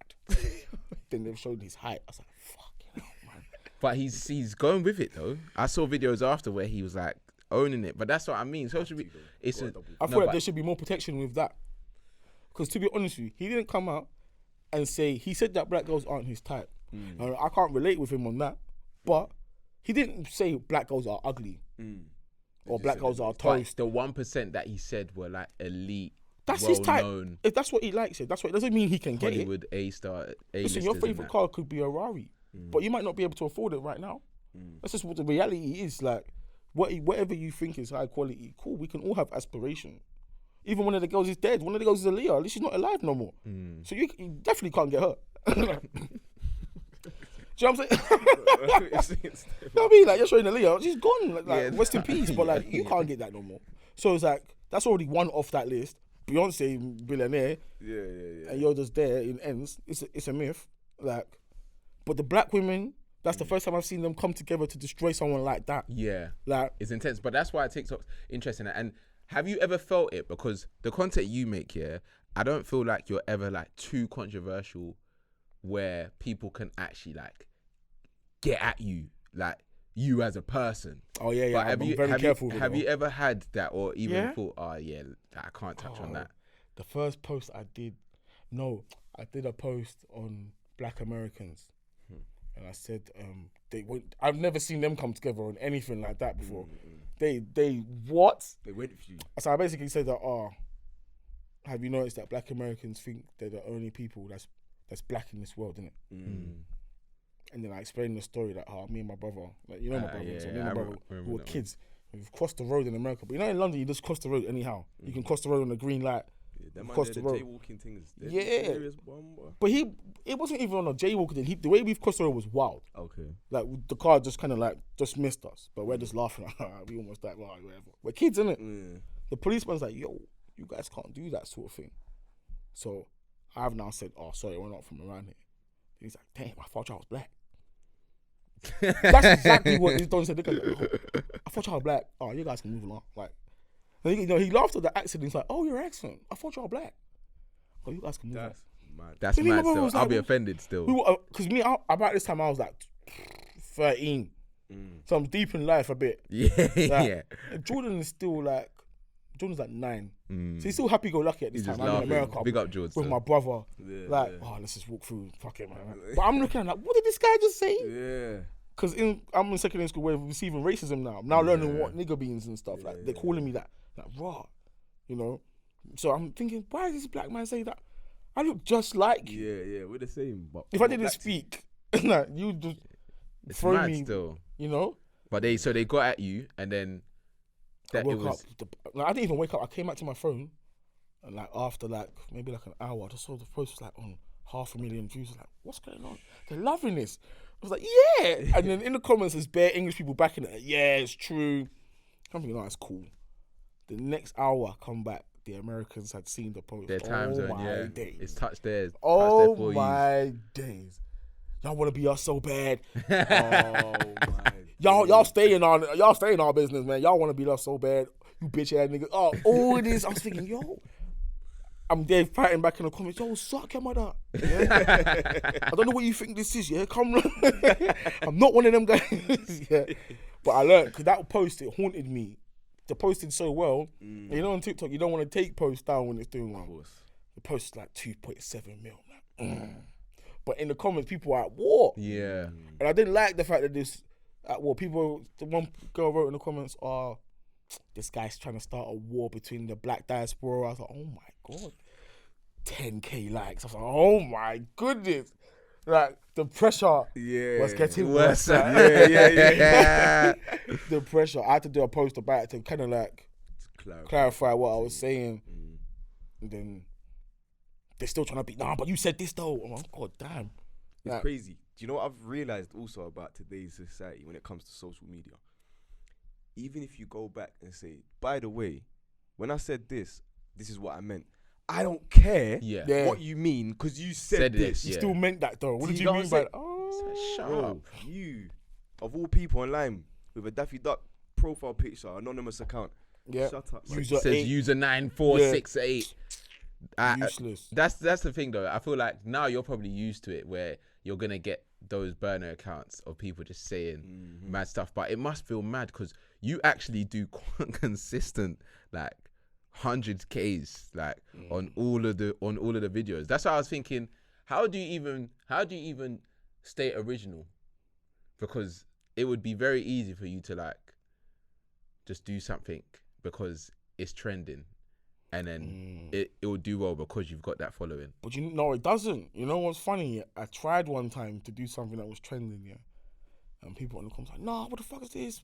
Then they've showed his height. I was like, fucking hell, man. But he's going with it though. I saw videos after where he was like owning it. But that's what I mean. So should be. I feel like there should be more protection with that. Because to be honest with you, he didn't come out and say, he said that black girls aren't his type. I can't relate with him on that. But he didn't say black girls are ugly. Or black girls are toast. The 1% that he said were like elite. That's his type. If that's what he likes, it doesn't mean he can Hollywood get it. A-star. Listen, your favourite car could be a Rari, but you might not be able to afford it right now. That's just what the reality is. Like, whatever you think is high quality, cool. We can all have aspiration. Even one of the girls is dead. One of the girls is Aaliyah. At least she's not alive no more. So you definitely can't get her. Do you know what I'm saying? You know what I mean? Like, you're showing Aaliyah, she's gone. Like rest in peace. But like, you can't get that no more. So it's like, that's already one off that list. Beyonce, billionaire. Yeah. And you're just there in ends. It's a myth. Like, but the black women, that's the first time I've seen them come together to destroy someone like that. Yeah. Like, it's intense. But that's why TikTok's interesting. And have you ever felt it? Because the content you make here, I don't feel like you're ever like too controversial where people can actually like get at you, like you as a person. Oh yeah. I'm very careful. Have you ever had that, or even thought, oh yeah, I can't touch on that? The first post I did a post on Black Americans, and I said I've never seen them come together on anything like that before. They what? They went for you. So I basically said that. Have you noticed that Black Americans think they're the only people that's black in this world, innit? And then I explained the story that me and my brother, like, you know my brother, so me and my brother, we were kids. We've crossed the road in America, but you know in London you just cross the road anyhow. You can cross the road on a green light. Them cross the road. Jaywalking things. But it wasn't even on a jaywalking thing. The way we've crossed the road was wild. Okay. Like the car just kind of like just missed us, but we're just laughing. We almost died. Well, whatever. We're kids, innit? The policeman's like, yo, you guys can't do that sort of thing. So I've now said, oh, sorry, we're not from around here. And he's like, damn, I thought y'all was black. That's exactly what this don said. Look at it. Oh, I thought y'all was black. Oh, you guys can move along. Like, and he laughed at the accent. He's like, oh, your accent. I thought y'all were black. Oh, you guys can move along. That's So mad still. like, I'll be offended still. Because about this time I was like 13. So I'm deep in life a bit. Yeah. Jordan is still like, Jordan's like 9. So he's still happy-go-lucky at this time. I'm in America. Big up, George. With my brother. Let's just walk through. Fuck it, man. But I'm looking at like, what did this guy just say? Yeah. Because I'm in secondary school where we're receiving racism now. I'm now learning what nigger beans and stuff. Like, they're calling me that. Like, raw. You know? So I'm thinking, why is this black man saying that? I look just like you. Yeah, we're the same. But if I didn't speak, like, you just throw me. Still. You know? But they got at you, and then I woke up. I didn't even wake up. I came back to my phone, and like after like maybe like an hour, I just saw the post was like on 500,000 views. I was like, what's going on? They're loving this. I was like, yeah. And then in the comments, there's bare English people backing it. Yeah, it's true. I'm thinking, oh, it's cool. The next hour, I come back. The Americans had seen the post. Their time zone, yeah. Days. It's touched theirs. Oh my days. Y'all want to be us so bad. oh my. Y'all stay in our business, man. Y'all want to beat us so bad. You bitch ass niggas. Oh, all this. I was thinking, yo. I'm there fighting back in the comments. Yo, suck your mother. Yeah? I don't know what you think this is, yeah? Come on. I'm not one of them guys. Yeah. But I learned, because that post, it haunted me. The post did so well. You know, on TikTok, you don't want to take posts down when it's doing well. Of course. The post is like 2.7 mil, man. But in the comments, people are at war. Yeah. And I didn't like the fact that this, the one girl wrote in the comments, this guy's trying to start a war between the black diaspora. I was like, oh my God. 10K likes. I was like, oh my goodness. Like, the pressure was getting worse. Yeah. The pressure. I had to do a post about it to kind of like clarify what I was saying. And then they're still trying to be, but you said this though. I'm like, God damn. It's crazy. Do you know what I've realized also about today's society when it comes to social media? Even if you go back and say, by the way, when I said this is what I meant. I don't care what you mean because you said this. You still meant that though. What did you mean by shut up? You, of all people online with a Daffy Duck profile picture, anonymous account. Yeah. Shut up. It says user 9468. Useless. That's the thing though. I feel like now you're probably used to it where you're going to get those burner accounts of people just saying mad stuff. But it must feel mad because you actually do consistent like 100Ks like on all of the videos. That's why I was thinking, how do you even stay original? Because it would be very easy for you to like just do something because it's trending, and then it will do well because you've got that following. But you know it doesn't. You know what's funny? I tried one time to do something that was trending, And people in the comments like, nah, what the fuck is this?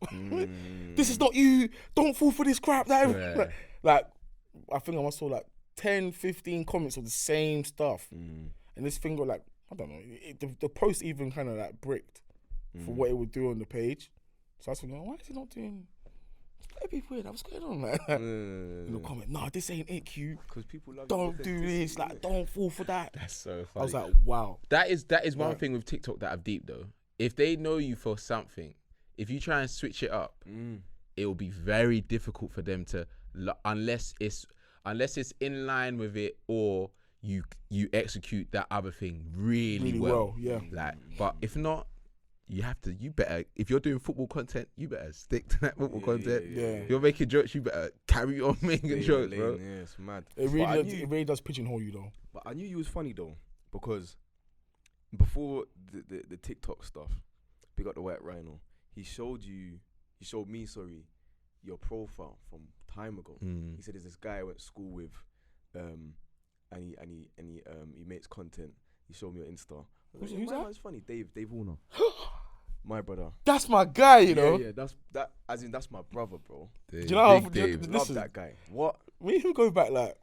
This is not you. Don't fall for this crap. Like, I think I must saw like 10, 15 comments of the same stuff. And this thing got like, I don't know, the post even kind of like bricked for what it would do on the page. So I was thinking, why is it not doing? It's be weird. What's going on? Like, in the comment, nah, this ain't it, Q. Because people love don't do this. Like, don't fall for that. That's so funny. I was like, wow. That is one thing with TikTok that I've deep though. If they know you for something, if you try and switch it up, it will be very difficult for them to, unless it's in line with it or you execute that other thing really well. Yeah. Like, but if not, you better, if you're doing football content, you better stick to that football content. Yeah. If you're making jokes, you better carry on making jokes, bro. Yeah, it's mad. It really does pigeonhole you though. But I knew you was funny though, because before the TikTok stuff, Big Up the White Rhino, he showed me, your profile from time ago. He said there's this guy I went to school with, and he makes content. He showed me your Insta. Who's that? It's funny, Dave Warner. My brother. That's my guy, you know. Yeah, that's my brother, bro. Do you know how Love that guy. What? Me and him go back like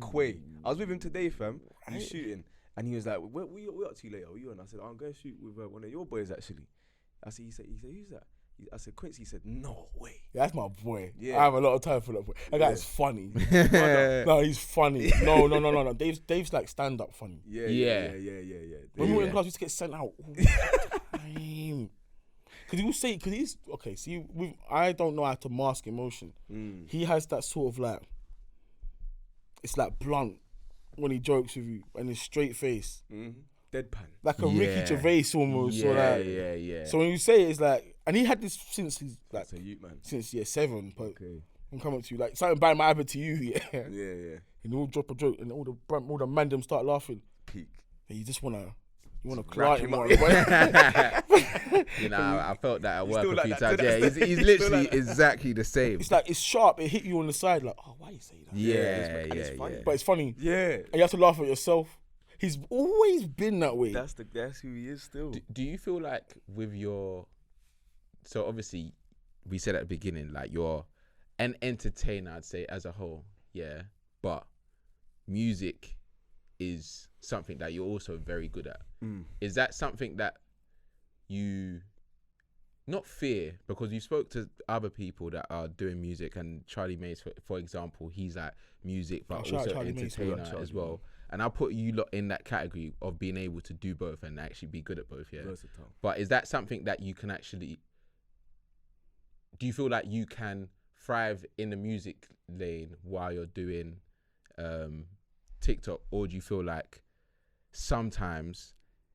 Quay. I was with him today, fam. He's shooting, and he was like, "Where we up to later? Where you on?" I said, "I'm going to shoot with one of your boys, actually." He said, who's that? I said, Quincy. He said, no way. Yeah, that's my boy. Yeah. I have a lot of time for that boy. That guy's funny. No, he's funny. No. Dave's like stand up funny. Yeah. When we were in class, we used to get sent out all the time. Because he will say, because he's, okay, see, I don't know how to mask emotion. He has that sort of like, it's like blunt when he jokes with you and his straight face. Deadpan. Like a Ricky Gervais almost. Yeah. So when you say it, it's like, and he had this since he's like, That's a youth, man. since year 7. But Okay. I'm coming to you, like something bad might happen to you, yeah. Yeah. And he'll drop a joke and all the mandem start laughing. Peak. And you just wanna Rack clout him him up. You know, I felt that at work still a like few that times. today. Yeah, he's literally exactly the same. It's like, it's sharp, it hit you on the side, like, oh, why you say that? It's funny. But it's funny. Yeah. And you have to laugh at yourself. He's always been that way. That's who he is still. Do you feel like with your, so obviously we said at the beginning, like you're an entertainer, I'd say, as a whole, yeah, but music is something that you're also very good at. Is that something that you not fear, because you spoke to other people that are doing music, and Charlie Mays, for example, he's like music but also entertainer as well. And I'll put you lot in that category of being able to do both and actually be good at both, yeah. Versatile. But is that something that you can actually, do you feel like you can thrive in the music lane while you're doing TikTok, or do you feel like sometimes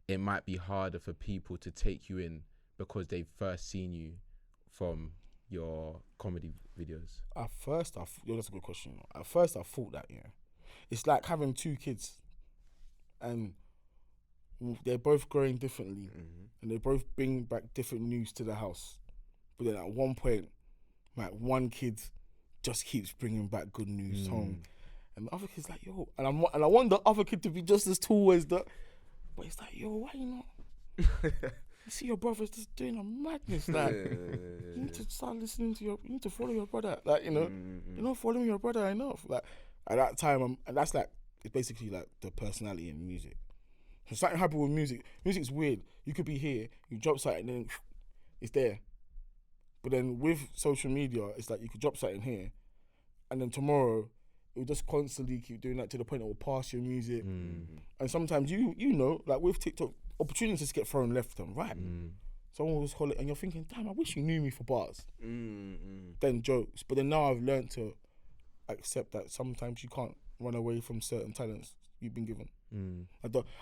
it might be harder for people to take you in because they've first seen you from your comedy videos? At first, that's a good question. At first, I thought that, yeah. It's like having 2 kids and they're both growing differently and they both bring back different news to the house. But then at one point, like one kid just keeps bringing back good news home. And the other kid's like, yo, and I want the other kid to be just as tall as that. But it's like, yo, why you not? You see your brother's just doing a madness. Like, you need to start listening to you need to follow your brother. Like, you know, you're not following your brother enough. Like, at that time, and that's like, it's basically like the personality in music. So something happened with music. Music's weird. You could be here, you drop something, and then it's there. But then with social media, it's like you could drop something here, and then tomorrow, it will just constantly keep doing that to the point it will pass your music. And sometimes you know, like with TikTok, opportunities get thrown left and right. Someone will just call it, and you're thinking, damn, I wish you knew me for bars. Then jokes. But then now I've learned to accept that sometimes you can't run away from certain talents you've been given.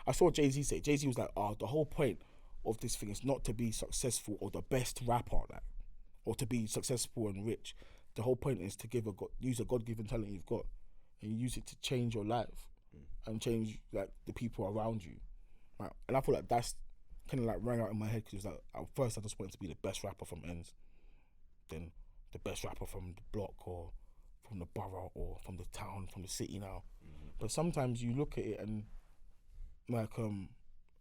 I saw Jay-Z say, Jay-Z was like, the whole point of this thing is not to be successful or the best rapper, like, or to be successful and rich. The whole point is to use a God-given talent you've got and use it to change your life and change like the people around you. Right? And I feel like that's kind of like rang out in my head, because like at first I just wanted to be the best rapper from ends, then the best rapper from the block or from the borough or from the town, from the city now. But sometimes you look at it and like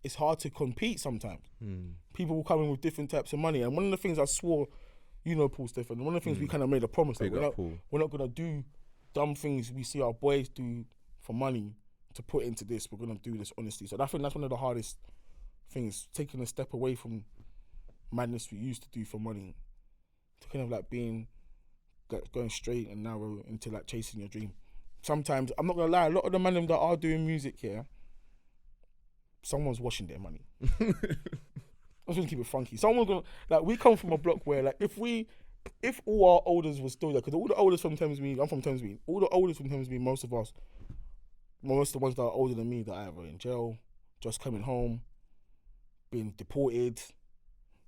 it's hard to compete sometimes. People will come in with different types of money. And one of the things I swore, you know, Paul Stephen, one of the things we kind of made a promise that we're not going to do dumb things we see our boys do for money to put into this. We're going to do this honestly. So I think that's one of the hardest things, taking a step away from madness we used to do for money to kind of like going straight and narrow into like chasing your dream. Sometimes, I'm not going to lie, a lot of the men that are doing music here, someone's washing their money. I'm just going to keep it funky. Someone's going to, like, we come from a block where, like, if all our elders were still there, because all the elders from Thamesmead, I'm from Thamesmead, all the elders from Thamesmead, most of the ones that are older than me that are either in jail, just coming home, being deported,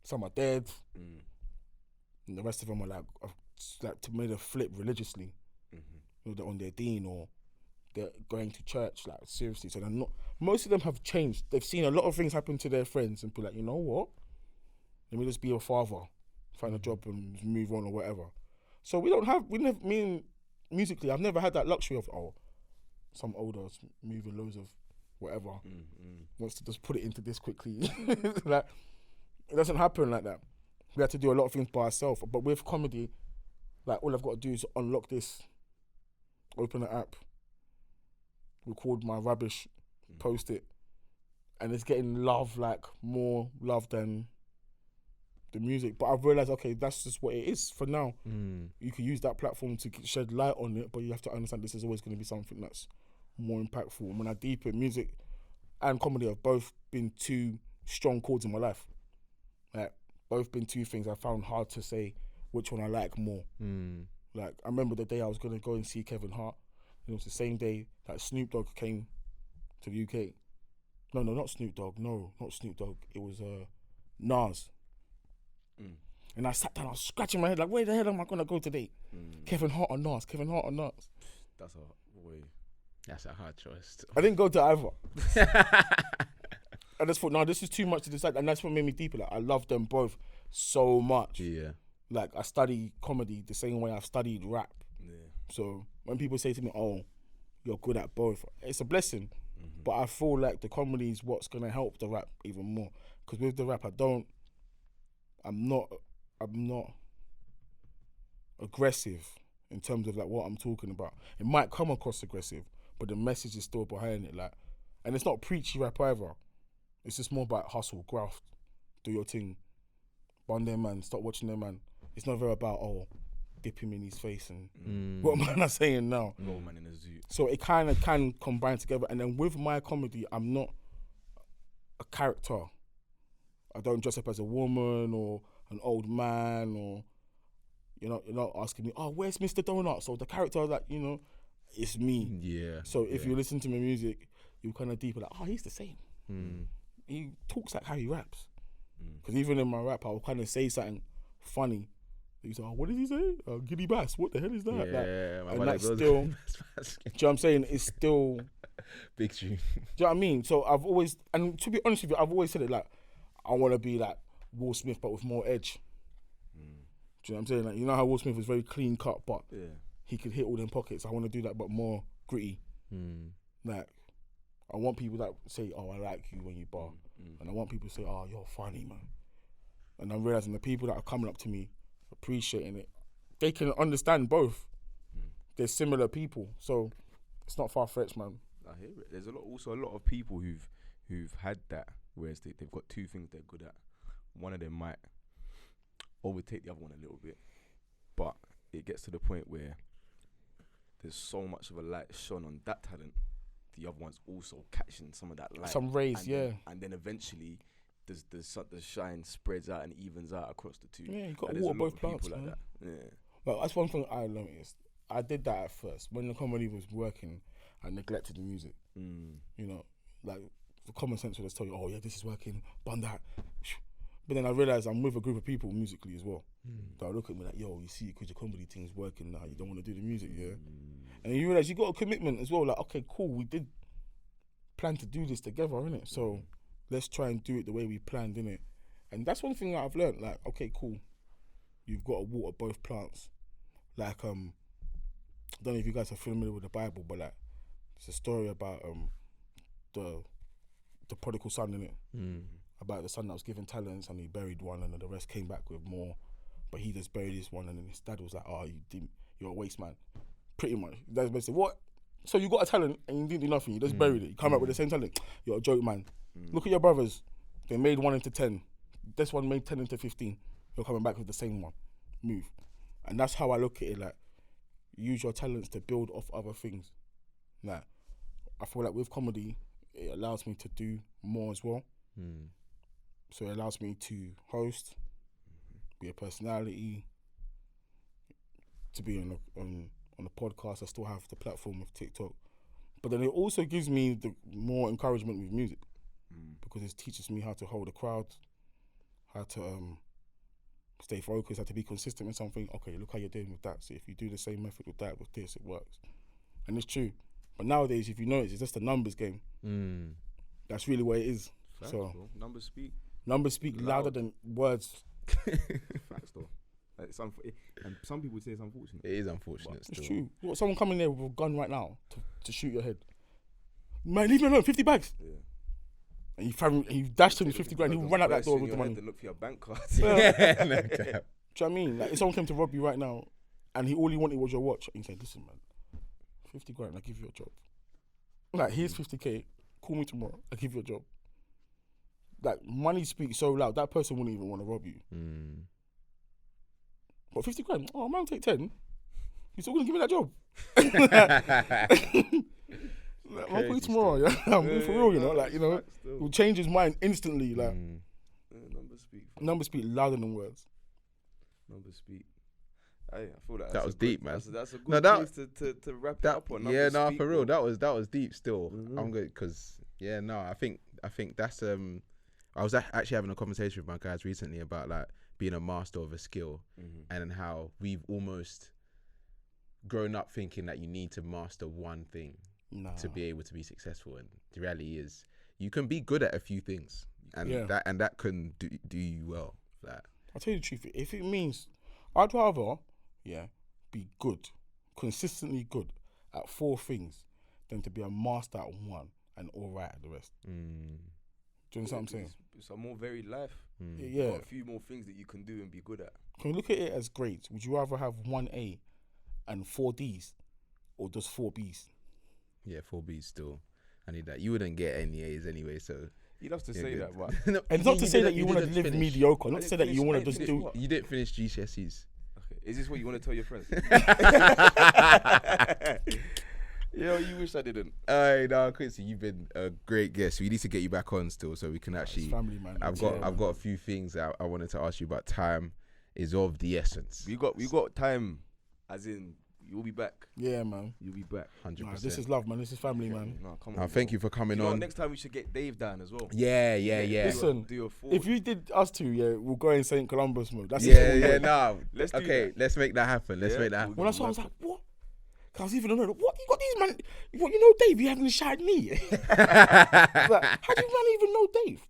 some are dead, and the rest of them are like made a flip religiously. They're on their deen or they're going to church, like seriously. So they're not. Most of them have changed. They've seen a lot of things happen to their friends and be like, you know what? Let me just be a father, find a job and move on or whatever. So musically, I've never had that luxury of some older's moving loads of whatever wants to just put it into this quickly. Like, it doesn't happen like that. We have to do a lot of things by ourselves. But with comedy, like all I've got to do is unlock this. Open the app, record my rubbish, post it, and it's getting love, like more love than the music. But I've realised, okay, that's just what it is for now. You can use that platform to shed light on it, but you have to understand this is always going to be something that's more impactful. And when I deepen, music and comedy have both been two strong chords in my life. Like, both been two things I found hard to say which one I like more. Like, I remember the day I was going to go and see Kevin Hart. It was the same day that Snoop Dogg came to the UK. No, not Snoop Dogg. No, not Snoop Dogg. It was Nas. And I sat down, I was scratching my head like, where the hell am I going to go today? Kevin Hart or Nas? Kevin Hart or Nas? That's a hard choice. I didn't go to either. I just thought, no, this is too much to decide. And that's what made me deeper. Like, I love them both so much. Yeah. Like, I study comedy the same way I've studied rap. Yeah. So when people say to me, oh, you're good at both, it's a blessing. But I feel like the comedy is what's going to help the rap even more. Because with the rap, I'm not aggressive in terms of like what I'm talking about. It might come across aggressive, but the message is still behind it. Like, and it's not preachy rap either. It's just more about hustle, graft, do your thing, bun their man, stop watching their man. It's not very about, dip him in his face and what man I saying now. Roll man in a zoo. So it kind of can combine together. And then with my comedy, I'm not a character. I don't dress up as a woman or an old man, or you're not asking me, where's Mr. Donut? So the character, like, it's me. Yeah. So if you listen to my music, you kind of deeper like, he's the same. He talks like how he raps. Because even in my rap, I'll kind of say something funny. You say, what did he say? Giddy Bass. What the hell is that? Yeah, and that's still. Do you know what I'm saying? It's still big tune. Do you know what I mean? So I've always, and to be honest with you, I've always said it like, I want to be like Will Smith, but with more edge. Do you know what I'm saying? Like, you know how Will Smith was very clean cut, but he could hit all them pockets. I want to do that, but more gritty. Like, I want people that say, I like you when you bar. And I want people to say, you're funny, man. And I'm realising the people that are coming up to me, appreciating it, they can understand both. They're similar people, so it's not far-fetched, man. I hear it. There's also a lot of people who've had that, whereas they've got two things they're good at. One of them might overtake the other one a little bit, but it gets to the point where there's so much of a light shone on that talent, the other one's also catching some of that light. Some rays, and then eventually the shine spreads out and evens out across the two. Yeah, you got to water both plants, man. Like that. Yeah. Well, that's one thing I noticed. I did that at first. When the comedy was working, I neglected the music. Like, the common sense would just tell you, this is working, bun that. But then I realised I'm with a group of people musically as well. That look at me like, you see, because your comedy thing's working now, you don't want to do the music, yeah? And you realise you got a commitment as well. Like, okay, cool, we did plan to do this together, innit? So let's try and do it the way we planned, innit? And that's one thing that I've learned. Like, okay, cool, you've got to water both plants. Like, I don't know if you guys are familiar with the Bible, but like, it's a story about the the prodigal son in it, about the son that was given talents and he buried one, and then the rest came back with more, but he just buried this one, and then his dad was like, "Oh, you're a waste man," pretty much. That's basically what. So you got a talent and you didn't do nothing. You just buried it. You come out with the same talent. You're a joke man. Look at your brothers. They made 1 into 10. This one made 10 into 15. You're coming back with the same one. Move. And that's how I look at it. Like, use your talents to build off other things. Like, I feel like with comedy, it allows me to do more as well. So it allows me to host, be a personality, to be on a podcast. I still have the platform with TikTok. But then it also gives me the more encouragement with music, because it teaches me how to hold a crowd, how to stay focused, how to be consistent with something. Okay, look how you're doing with that. So if you do the same method with that, with this, it works. And it's true. But nowadays, if you notice, it's just a numbers game. That's really what it is. Facts, so bro. Numbers speak. Numbers speak louder than words. Facts though. And some people say it's unfortunate. It is unfortunate. It's true. You got someone coming there with a gun right now to shoot your head. Man, leave me alone. 50 bags. Yeah. And you dashed him 50 grand. He will run out that door with the money. Look for your bank card. Do you know what I mean? Like, if someone came to rob you right now, and all he wanted was your watch, and you said, "Listen, man, 50 grand, I'll give you a job. Like, here's 50k. Call me tomorrow. I'll give you a job." Like, money speaks so loud. That person wouldn't even want to rob you. But 50 grand, oh man, take 10. You're still gonna give me that job? Like, I'll call you tomorrow, yeah. I'm being for real, you know. Like, you know, it will change his mind instantly. Like, numbers speak louder than words. Numbers speak. I feel that was deep, man. That's a good place to wrap it up on. Yeah, no, for real. That was deep. Still, I'm good because I think that's I was actually having a conversation with my guys recently about like being a master of a skill, and how we've almost grown up thinking that you need to master one thing to be able to be successful. And the reality is, you can be good at a few things, and that can do you well. Like, I'll tell you the truth. If it means, I'd rather be good, consistently good at 4 things, than to be a master at one and all right at the rest. Do you understand what I'm saying? It's a more varied life. Yeah. Got a few more things that you can do and be good at. Can you look at it as grades? Would you rather have 1 A and 4 Ds, or just 4 Bs? Yeah, 4 Bs still. I need that. You wouldn't get any A's anyway, so. He loves to say that, but and it's not to say that you want to live mediocre. Not to say that you want to just do. You didn't finish GCSEs. Okay. Is this what you want to tell your friends? Yo, you wish I didn't. No, Quincy, you've been a great guest. We need to get you back on still, so we can actually. Family, man. I've got a few things that I wanted to ask you about. Time is of the essence. We got time, as in you'll be back. Yeah, man. You'll be back. 100%. Nah, this is love, man. This is family, man. No, come on. Thank you for coming on. Next time we should get Dave down as well. Yeah. Listen, if you did us two, we'll go in St. Columbus mode. That's no. Let's make that happen. Let's make that happen. When I saw, I was like, what? I was even on what you got these man? What, you know Dave? You haven't shot me. Like, how do you man even know Dave?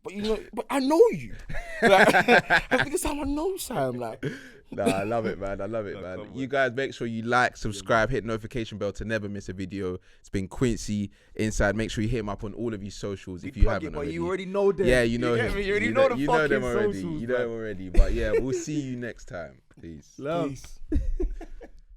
But I know you. Like, that's because I know Sam. Like, nah, I love it, man. Man. You guys make sure you like, subscribe, hit notification bell to never miss a video. It's been Quincy Inside. Make sure you hit him up on all of his socials if you haven't already. You already know them. Yeah, you know him. You already know the fucking them already. socials. You know them already. But yeah, we'll see you next time. Peace. Peace.